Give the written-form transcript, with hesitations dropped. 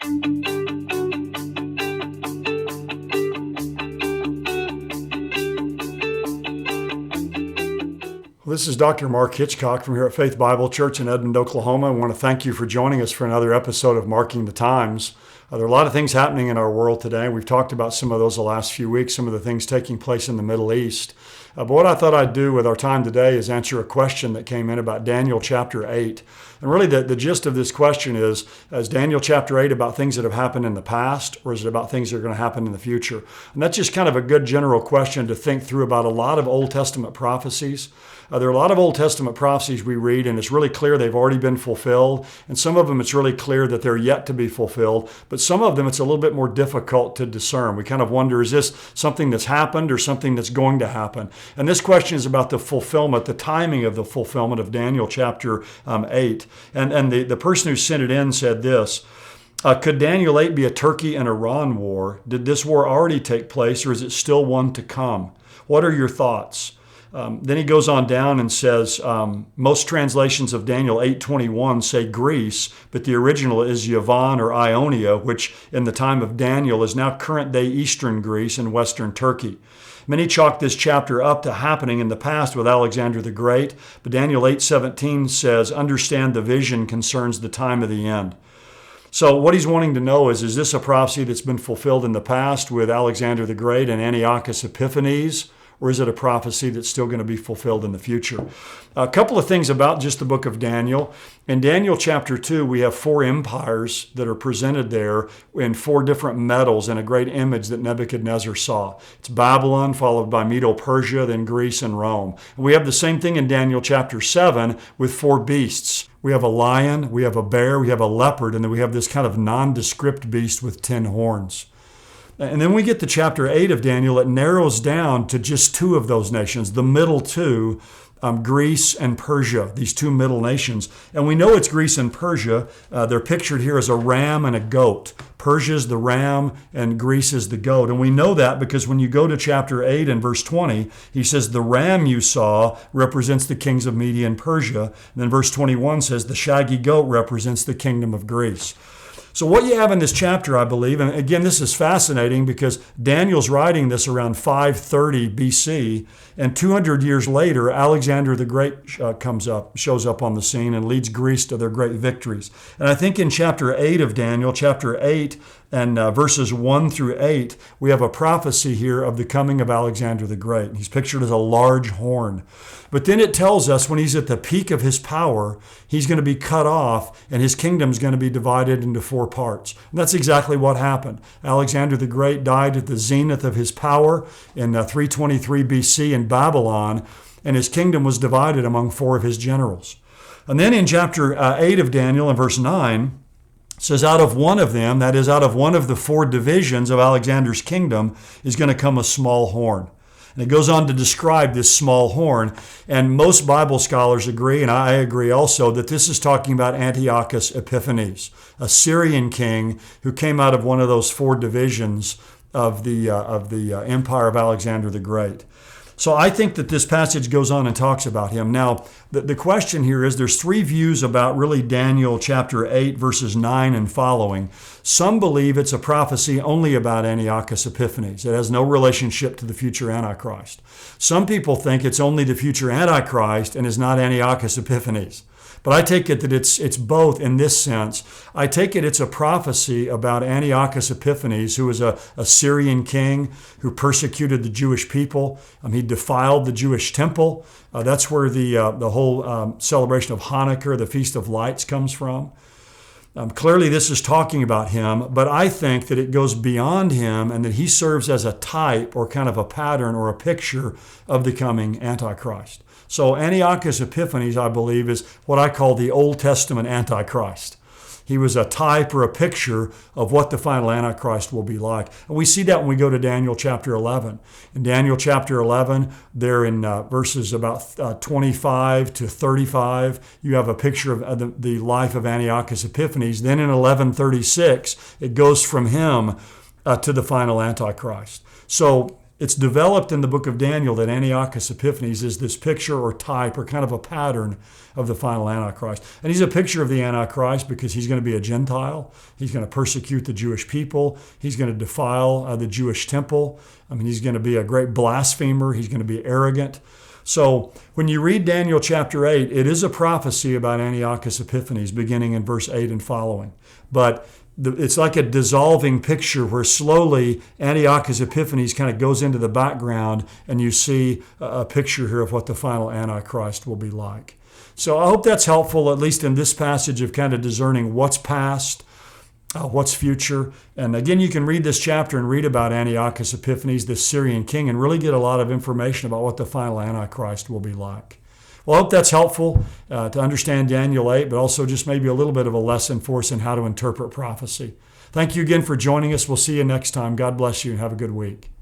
This is Dr. Mark Hitchcock from here at Faith Bible Church in Edmond, Oklahoma. I want to thank you for joining us for another episode of Marking the Times. There are a lot of things happening in our world today. We've talked about some of those the last few weeks, some of the things taking place in the Middle East. But what I thought I'd do with our time today is answer a question that came in about Daniel chapter 8. And really the gist of this question is Daniel chapter 8 about things that have happened in the past, or is it about things that are going to happen in the future? And that's just kind of a good general question to think through about a lot of Old Testament prophecies. There are a lot of Old Testament prophecies we read, and it's really clear they've already been fulfilled. And some of them, it's really clear that they're yet to be fulfilled. But some of them, it's a little bit more difficult to discern. We kind of wonder, is this something that's happened or something that's going to happen? And this question is about the fulfillment, the timing of the fulfillment of Daniel chapter 8. And the person who sent it in said this: could Daniel 8 be a Turkey and Iran war? Did this war already take place, or is it still one to come? What are your thoughts? Then he goes on down and says, most translations of Daniel 8:21 say Greece, but the original is Yavan or Ionia, which in the time of Daniel is now current-day eastern Greece and western Turkey. Many chalk this chapter up to happening in the past with Alexander the Great, but Daniel 8:17 says, understand the vision concerns the time of the end. So what he's wanting to know is this a prophecy that's been fulfilled in the past with Alexander the Great and Antiochus Epiphanes? Or is it a prophecy that's still going to be fulfilled in the future? A couple of things about just the book of Daniel. In Daniel chapter 2, we have 4 empires that are presented there in 4 different metals in a great image that Nebuchadnezzar saw. It's Babylon, followed by Medo-Persia, then Greece and Rome. And we have the same thing in Daniel chapter 7 with 4 beasts. We have a lion, we have a bear, we have a leopard, and then we have this kind of nondescript beast with 10 horns. And then we get to chapter 8 of Daniel. It narrows down to just 2 of those nations, the middle 2, Greece and Persia, these 2 middle nations. And we know it's Greece and Persia. They're pictured here as a ram and a goat. Persia's the ram and Greece is the goat. And we know that because when you go to chapter 8 and verse 20, he says, the ram you saw represents the kings of Media and Persia. And then verse 21 says, the shaggy goat represents the kingdom of Greece. So what you have in this chapter, I believe, and again, this is fascinating because Daniel's writing this around 530 BC, and 200 years later, Alexander the Great shows up on the scene and leads Greece to their great victories. And I think in chapter 8 of Daniel, chapter 8 and verses 1 through 8, we have a prophecy here of the coming of Alexander the Great. He's pictured as a large horn. But then it tells us when he's at the peak of his power, he's going to be cut off and his kingdom's going to be divided into 4 parts. And that's exactly what happened. Alexander the Great died at the zenith of his power in 323 BC in Babylon, and his kingdom was divided among 4 of his generals. And then in chapter 8 of Daniel, in verse 9, it says, out of one of them, that is, out of one of the 4 divisions of Alexander's kingdom, is going to come a small horn. And it goes on to describe this small horn. And most Bible scholars agree, and I agree also, that this is talking about Antiochus Epiphanes, a Syrian king who came out of one of those 4 divisions of the empire of Alexander the Great. So I think that this passage goes on and talks about him. Now, the question here is there's 3 views about really Daniel chapter 8, verses 9 and following. Some believe it's a prophecy only about Antiochus Epiphanes. It has no relationship to the future Antichrist. Some people think it's only the future Antichrist and is not Antiochus Epiphanes. But I take it that it's both in this sense. I take it it's a prophecy about Antiochus Epiphanes, who was a Syrian king who persecuted the Jewish people. He defiled the Jewish temple. That's where the whole celebration of Hanukkah, the Feast of Lights, comes from. Clearly, this is talking about him, but I think that it goes beyond him and that he serves as a type or kind of a pattern or a picture of the coming Antichrist. So Antiochus Epiphanes, I believe, is what I call the Old Testament Antichrist. He was a type or a picture of what the final Antichrist will be like. And we see that when we go to Daniel chapter 11. In Daniel chapter 11, there in verses about 25 to 35, you have a picture of the life of Antiochus Epiphanes. Then in 1136, it goes from him to the final Antichrist. So it's developed in the book of Daniel that Antiochus Epiphanes is this picture or type or kind of a pattern of the final Antichrist. And he's a picture of the Antichrist because he's going to be a Gentile. He's going to persecute the Jewish people. He's going to defile the Jewish temple. I mean, he's going to be a great blasphemer. He's going to be arrogant. So when you read Daniel chapter 8, it is a prophecy about Antiochus Epiphanes beginning in verse 8 and following. But it's like a dissolving picture where slowly Antiochus Epiphanes kind of goes into the background and you see a picture here of what the final Antichrist will be like. So I hope that's helpful, at least in this passage of kind of discerning what's past, what's future. And again, you can read this chapter and read about Antiochus Epiphanes, this Syrian king, and really get a lot of information about what the final Antichrist will be like. Well, I hope that's helpful to understand Daniel 8, but also just maybe a little bit of a lesson for us in how to interpret prophecy. Thank you again for joining us. We'll see you next time. God bless you and have a good week.